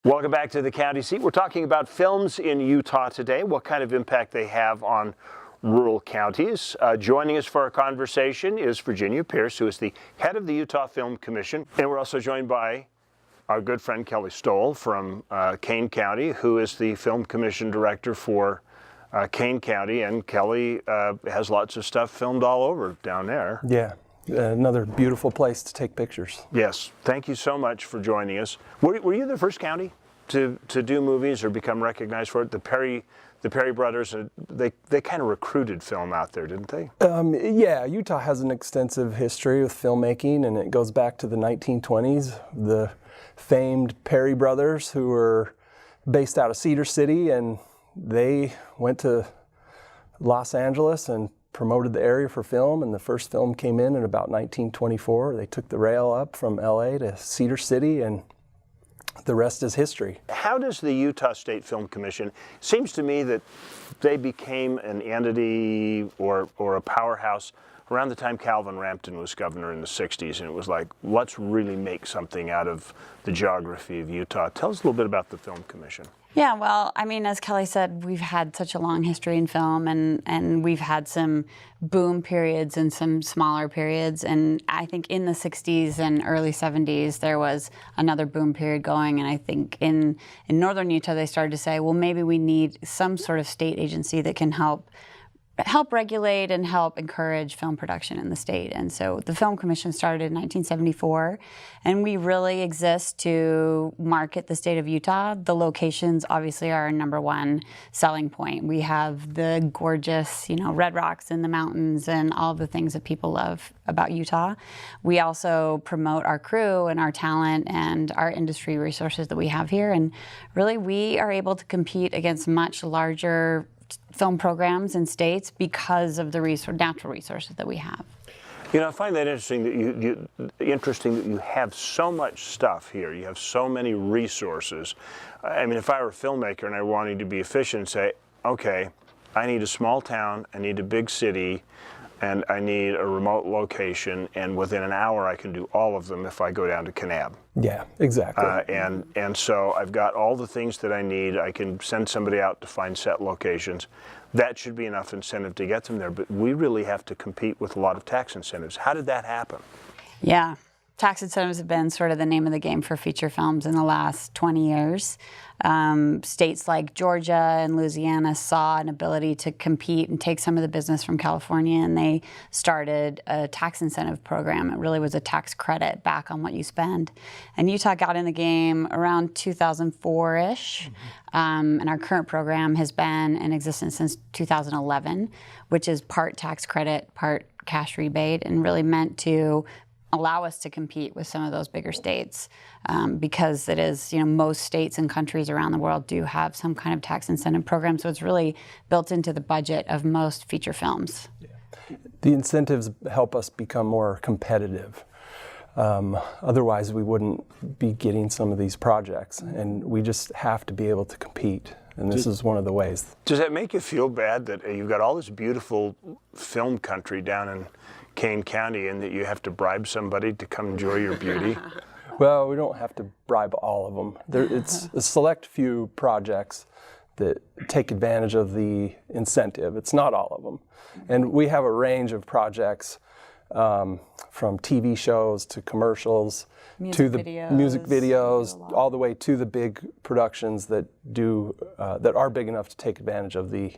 Welcome back to the County Seat. We're talking about films in Utah today, what kind of impact they have on rural counties. Joining us for our conversation is Virginia Pearce, who is the head of the Utah Film Commission. And we're also joined by our good friend Kelly Stowell from Kane County, who is the Film Commission Director for Kane County. And Kelly has lots of stuff filmed all over down there. Yeah. Another beautiful place to take pictures. Yes, thank you so much for joining us. Were you the first county to do movies or become recognized for it? The Perry brothers, they kind of recruited film out there, didn't they? Yeah, Utah has an extensive history with filmmaking, and it goes back to the 1920s. The famed Perry brothers, who were based out of Cedar City, and they went to Los Angeles and promoted the area for film, and the first film came in about 1924. They took the rail up from LA to Cedar City, and the rest is history. How does the Utah State Film Commission, seems to me that they became an entity or a powerhouse around the time Calvin Rampton was governor in the 60s, and it was like, let's really make something out of the geography of Utah. Tell us a little bit about the Film Commission. Yeah, well, I mean, as Kelly said, we've had such a long history in film, and we've had some boom periods and some smaller periods. And I think in the 60s and early 70s, there was another boom period going. And I think in northern Utah, they started to say, well, maybe we need some sort of state agency that can help regulate and help encourage film production in the state. And so the Film Commission started in 1974, and we really exist to market the state of Utah. The locations obviously are our number one selling point. We have the gorgeous, red rocks in the mountains and all the things that people love about Utah. We also promote our crew and our talent and our industry resources that we have here. And really, we are able to compete against much larger film programs in states because of the natural resources that we have. I find that interesting that you have so much stuff here. You have so many resources. I mean, if I were a filmmaker and I wanted to be efficient and say, okay, I need a small town, I need a big city, and I need a remote location, and within an hour I can do all of them if I go down to Kanab. Yeah, exactly. And so I've got all the things that I need. I can send somebody out to find set locations. That should be enough incentive to get them there, but we really have to compete with a lot of tax incentives. How did that happen? Yeah. Tax incentives have been sort of the name of the game for feature films in the last 20 years. States like Georgia and Louisiana saw an ability to compete and take some of the business from California, and they started a tax incentive program. It really was a tax credit back on what you spend. And Utah got in the game around 2004-ish, and our current program has been in existence since 2011, which is part tax credit, part cash rebate, and really meant to allow us to compete with some of those bigger states, because it is, most states and countries around the world do have some kind of tax incentive program, so it's really built into the budget of most feature films. Yeah. The incentives help us become more competitive. Otherwise, we wouldn't be getting some of these projects, and we just have to be able to compete. And this is one of the ways. Does that make you feel bad that you've got all this beautiful film country down in Kane County and that you have to bribe somebody to come enjoy your beauty? Well, we don't have to bribe all of them. It's a select few projects that take advantage of the incentive. It's not all of them. And we have a range of projects, from TV shows to commercials, to the music videos, all the way to the big productions that are big enough to take advantage of the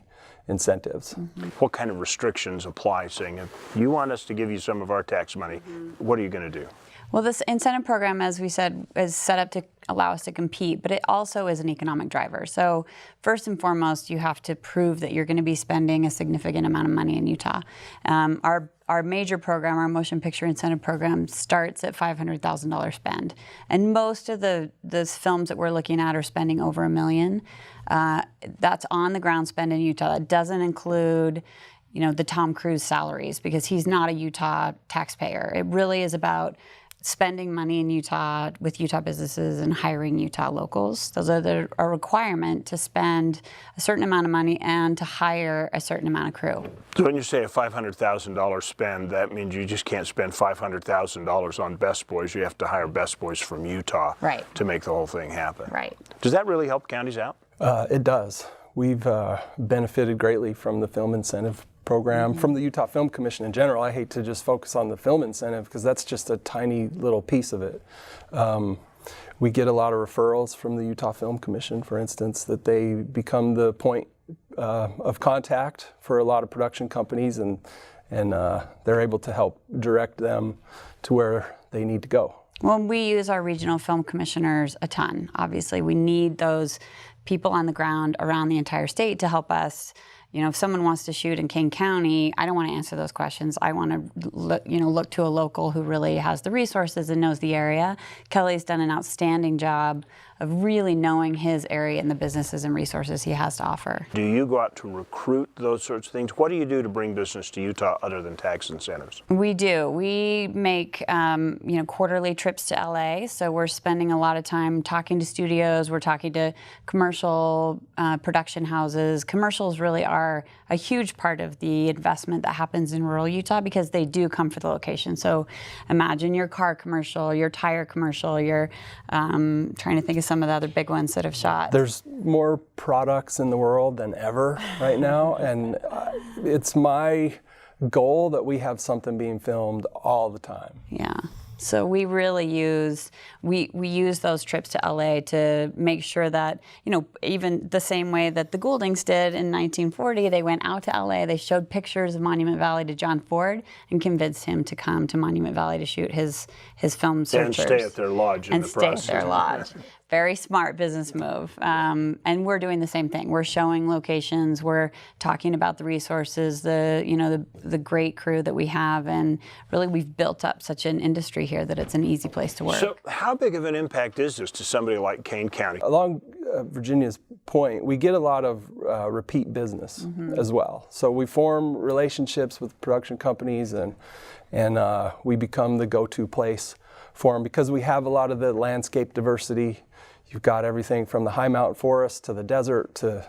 incentives. What kind of restrictions apply, saying if you want us to give you some of our tax money, what are you going to do? Well, this incentive program, as we said, is set up to allow us to compete, but it also is an economic driver. So first and foremost, you have to prove that you're going to be spending a significant amount of money in Utah. Our major program, our motion picture incentive program, starts at $500,000 spend. And most of the films that we're looking at are spending over $1 million. That's on the ground spend in Utah. That doesn't include the Tom Cruise salaries, because he's not a Utah taxpayer. It really is about spending money in Utah with Utah businesses and hiring Utah locals. Those are a requirement to spend a certain amount of money and to hire a certain amount of crew. So when you say a $500,000 spend, that means you just can't spend $500,000 on best boys. You have to hire best boys from Utah to make the whole thing happen. Right. Does that really help counties out? It does. We've benefited greatly from the film incentive program, from the Utah Film Commission in general. I hate to just focus on the film incentive because that's just a tiny little piece of it. We get a lot of referrals from the Utah Film Commission, for instance, that they become the point of contact for a lot of production companies, and they're able to help direct them to where they need to go. Well, we use our regional film commissioners a ton. Obviously, we need those people on the ground around the entire state to help us. You know, if someone wants to shoot in Kane County, I don't want to answer those questions. I want to look to a local who really has the resources and knows the area. Kelly's done an outstanding job of really knowing his area and the businesses and resources he has to offer. Do you go out to recruit those sorts of things? What do you do to bring business to Utah other than tax incentives? We do. We make quarterly trips to LA, so we're spending a lot of time talking to studios. We're talking to commercial production houses. Commercials really are a huge part of the investment that happens in rural Utah because they do come for the location. So imagine your car commercial, your tire commercial, your trying to think of some of the other big ones that have shot. There's more products in the world than ever right now, and it's my goal that we have something being filmed all the time. Yeah. So we really use we use those trips to LA to make sure that, you know, even the same way that the Gouldings did in 1940, they went out to LA, they showed pictures of Monument Valley to John Ford and convinced him to come to Monument Valley to shoot his film Searchers. And stay at their lodge in the process. And stay at their lodge. Very smart business move. And we're doing the same thing. We're showing locations. We're talking about the resources, the great crew that we have, and really we've built up such an industry here that it's an easy place to work. So how big of an impact is this to somebody like Kane County? Along Virginia's point, we get a lot of repeat business as well. So we form relationships with production companies, and we become the go-to place for them because we have a lot of the landscape diversity. You've got everything from the high mountain forest to the desert to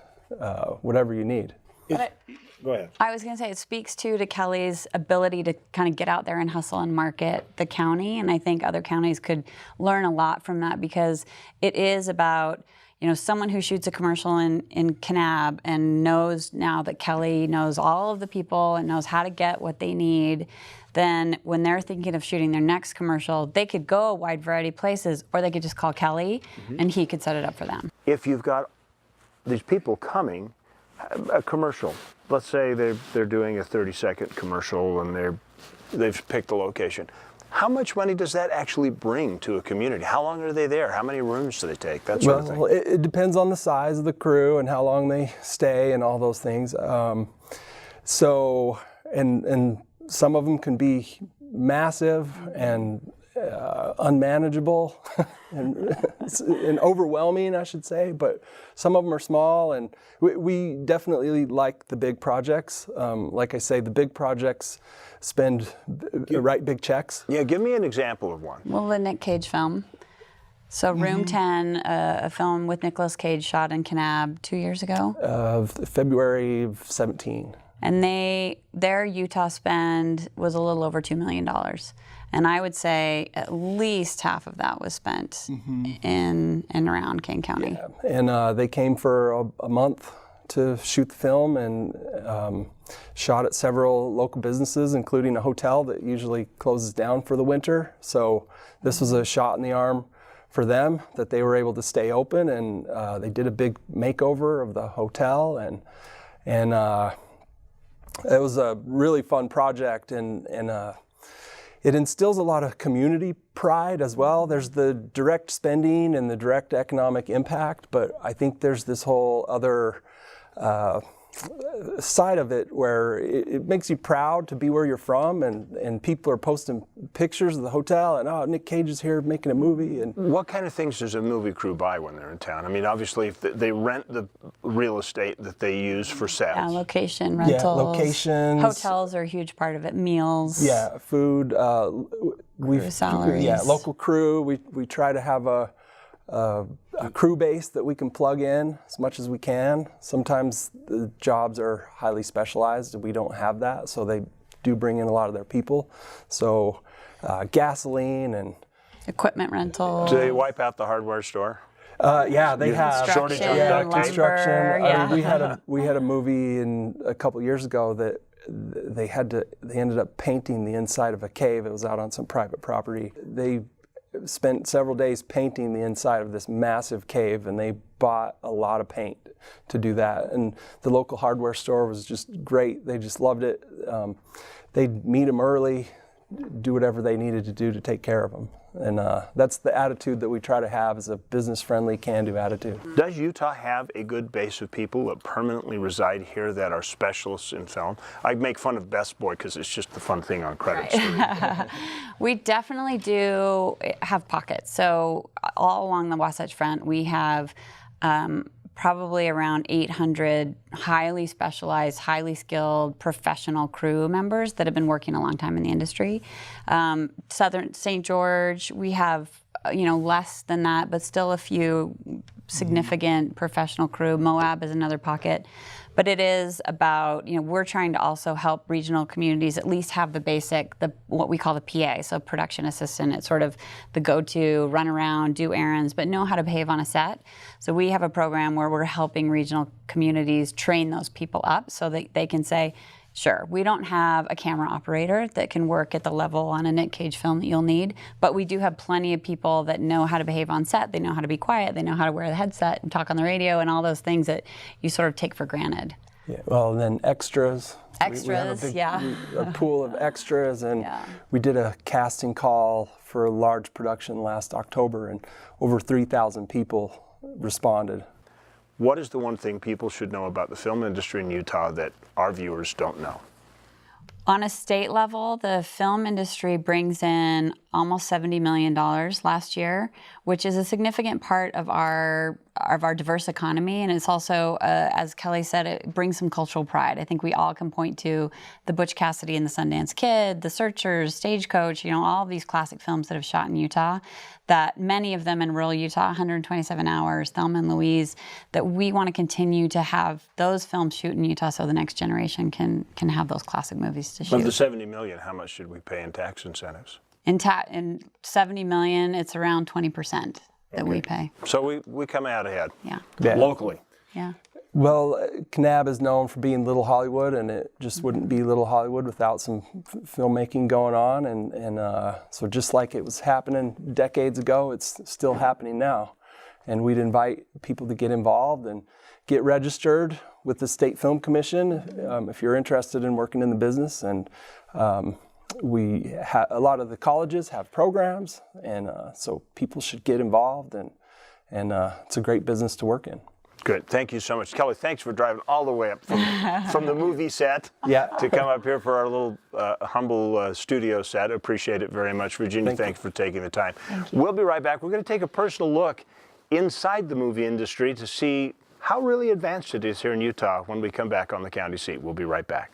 whatever you need. Go ahead. I was going to say it speaks to Kelly's ability to kind of get out there and hustle and market the county, and I think other counties could learn a lot from that because it is about, you know, someone who shoots a commercial in Kanab and knows now that Kelly knows all of the people and knows how to get what they need. Then when they're thinking of shooting their next commercial, they could go a wide variety of places, or they could just call Kelly and he could set it up for them. If you've got these people coming, a commercial, let's say they're doing a 30-second commercial and they've picked a location. How much money does that actually bring to a community? How long are they there? How many rooms do they take? That sort of thing. Well, it depends on the size of the crew and how long they stay and all those things. And some of them can be massive and unmanageable and overwhelming, I should say, but some of them are small, and we definitely like the big projects. Like I say, the big projects write big checks. Yeah, give me an example of one. Well, the Nick Cage film. So Room 10, a film with Nicolas Cage shot in Kanab 2 years ago. February of 17. And their Utah spend was a little over $2 million. And I would say at least half of that was spent in and around Kane County. Yeah. And they came for a month to shoot the film and shot at several local businesses, including a hotel that usually closes down for the winter. So this was a shot in the arm for them that they were able to stay open, and they did a big makeover of the hotel, and it was a really fun project, and it instills a lot of community pride as well. There's the direct spending and the direct economic impact, but I think there's this whole other side of it where it makes you proud to be where you're from, and people are posting pictures of the hotel and, oh, Nick Cage is here making a movie. And what kind of things does a movie crew buy when they're in town? I mean, obviously, if they rent the real estate that they use for sets. Yeah, location rentals. Yeah, locations. Hotels are a huge part of it. Meals. Yeah, food. Crew salaries. Yeah, local crew. We try to have a crew base that we can plug in as much as we can. Sometimes the jobs are highly specialized and we don't have that, so they do bring in a lot of their people. So gasoline and equipment rental. Do they wipe out the hardware store? Yeah, they have shortage of yeah, duct tape. construction. Yeah. We had a movie a couple years ago that they ended up painting the inside of a cave. It was out on some private property. They spent several days painting the inside of this massive cave, and they bought a lot of paint to do that. And the local hardware store was just great. They just loved it. They'd meet them early, do whatever they needed to do to take care of them. And that's the attitude that we try to have, is a business-friendly, can-do attitude. Does Utah have a good base of people that permanently reside here that are specialists in film? I make fun of Best Boy because it's just the fun thing on credits. Right. We definitely do have pockets. So all along the Wasatch Front, we have probably around 800 highly specialized, highly skilled professional crew members that have been working a long time in the industry. Southern St. George, we have less than that, but still a few significant professional crew. Moab is another pocket. But it is about, we're trying to also help regional communities at least have the basic, what we call the PA, so production assistant. It's sort of the go-to, run around, do errands, but know how to behave on a set. So we have a program where we're helping regional communities train those people up so that they can say, sure, we don't have a camera operator that can work at the level on a Nick Cage film that you'll need, but we do have plenty of people that know how to behave on set. They know how to be quiet. They know how to wear the headset and talk on the radio and all those things that you sort of take for granted. Yeah, well, and then extras. We have a pool of extras, and we did a casting call for a large production last October, and over 3,000 people responded. What is the one thing people should know about the film industry in Utah that our viewers don't know? On a state level, the film industry brings in almost $70 million last year, which is a significant part of our diverse economy. And it's also, as Kelly said, it brings some cultural pride. I think we all can point to the Butch Cassidy and the Sundance Kid, The Searchers, Stagecoach, all of these classic films that have shot in Utah, that many of them in rural Utah, 127 Hours, Thelma and Louise, that we want to continue to have those films shoot in Utah so the next generation can have those classic movies to shoot. Of the $70 million, how much should we pay in tax incentives? In $70 million, it's around 20% that we pay. So we come out ahead. Yeah. Locally. Yeah. Well, Kanab is known for being Little Hollywood, and it just wouldn't be Little Hollywood without some filmmaking going on. And so just like it was happening decades ago, it's still happening now. And we'd invite people to get involved and get registered with the State Film Commission if you're interested in working in the business. And a lot of the colleges have programs, and so people should get involved, and it's a great business to work in. Good. Thank you so much. Kelly, thanks for driving all the way up from the movie set to come up here for our little humble studio set. Appreciate it very much. Virginia, thanks for taking the time. We'll be right back. We're going to take a personal look inside the movie industry to see how really advanced it is here in Utah when we come back on the county seat. We'll be right back.